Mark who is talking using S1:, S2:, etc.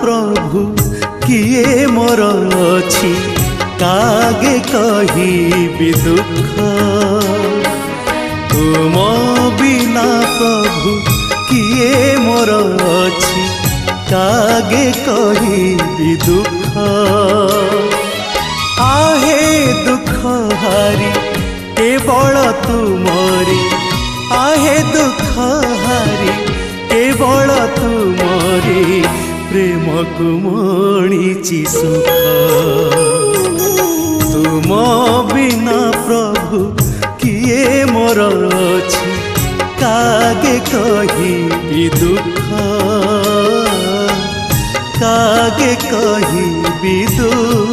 S1: प्रभु किए मोर अछि कागे कहिबि दुख तुम बिना प्रभु किए मोर अछि कागे कहिबि दुख आहे दुख हारी केवल तुमरी आहे दुख हारी केवल तुमरी प्रेम को मणिची सुख तुम बिना प्रभु किए मोर अछि कागे कहिबि दुख कागे कहिबि दुख।